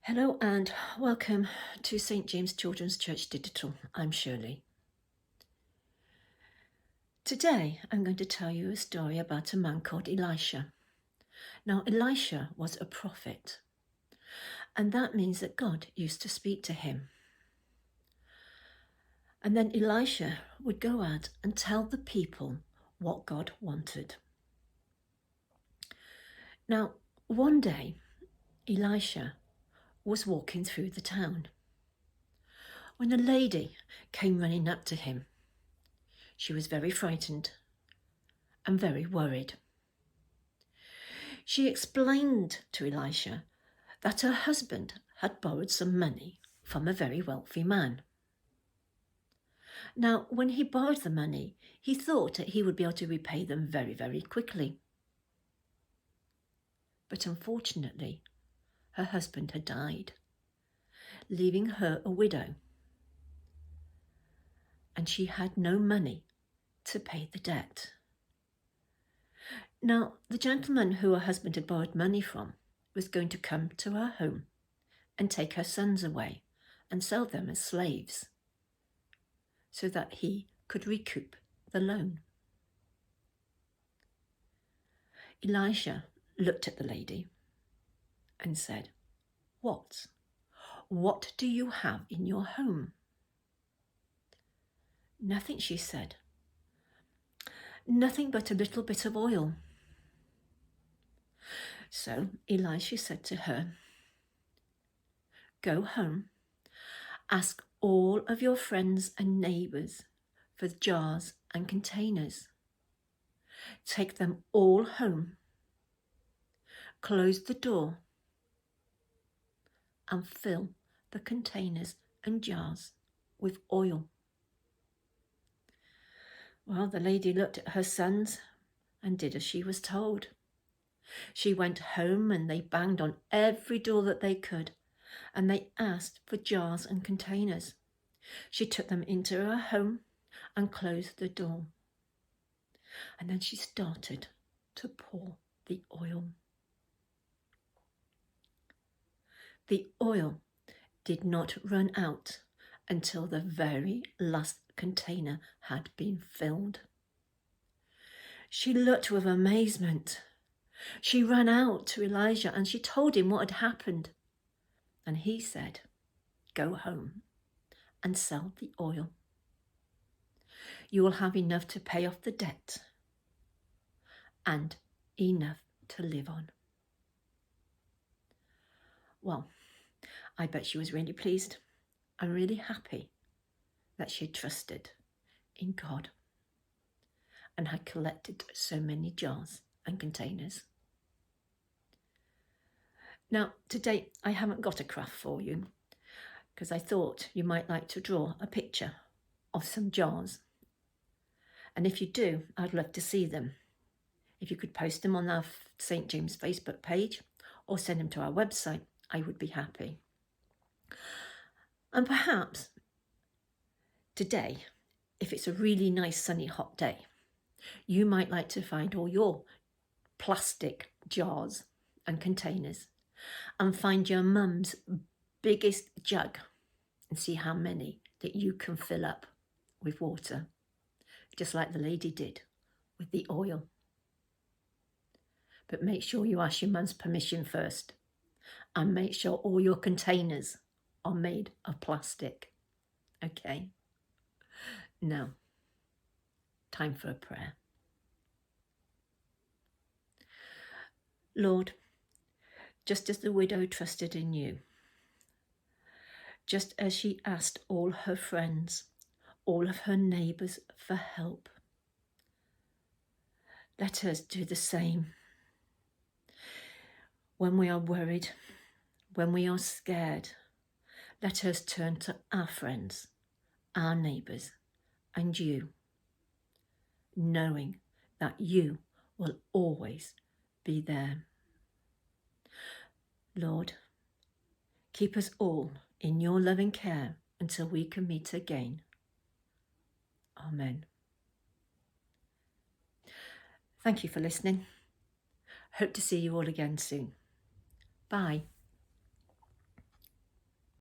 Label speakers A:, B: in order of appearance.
A: Hello and welcome to St. James Children's Church Digital. I'm Shirley. Today I'm going to tell you a story about a man called Elisha. Now Elisha was a prophet, and that means that God used to speak to him. And then Elisha would go out and tell the people what God wanted. Now one day Elisha was walking through the town when a lady came running up to him. She was very frightened and very worried. She explained to Elisha that her husband had borrowed some money from a very wealthy man. Now, when he borrowed the money, he thought that he would be able to repay them very, very quickly. But unfortunately, her husband had died, leaving her a widow, and she had no money to pay the debt. Now, the gentleman who her husband had borrowed money from was going to come to her home and take her sons away and sell them as slaves so that he could recoup the loan. Elisha looked at the lady and said, What do you have in your home? Nothing, she said. Nothing but a little bit of oil. So Elisha said to her, Go home, ask all of your friends and neighbours for jars and containers. Take them all home, close the door, and fill the containers and jars with oil. Well, the lady looked at her sons and did as she was told. She went home and they banged on every door that they could, and they asked for jars and containers. She took them into her home and closed the door. And then she started to pour the oil. The oil did not run out until the very last container had been filled. She looked with amazement. She ran out to Elijah and she told him what had happened. And he said, Go home and sell the oil. You will have enough to pay off the debt and enough to live on. Well, I bet she was really pleased and really happy that she trusted in God and had collected so many jars and containers. Now, today I haven't got a craft for you because I thought you might like to draw a picture of some jars. And if you do, I'd love to see them. If you could post them on our St. James Facebook page or send them to our website, I would be happy. And perhaps today, if it's a really nice sunny hot day, you might like to find all your plastic jars and containers and find your mum's biggest jug and see how many that you can fill up with water, just like the lady did with the oil. But make sure you ask your mum's permission first and make sure all your containers are made of plastic. Okay? Now, time for a prayer. Lord, just as the widow trusted in you, just as she asked all her friends, all of her neighbours for help, let us do the same. When we are worried, when we are scared, let us turn to our friends, our neighbours, and you, knowing that you will always be there. Lord, keep us all in your loving care until we can meet again. Amen. Thank you for listening. Hope to see you all again soon. Bye.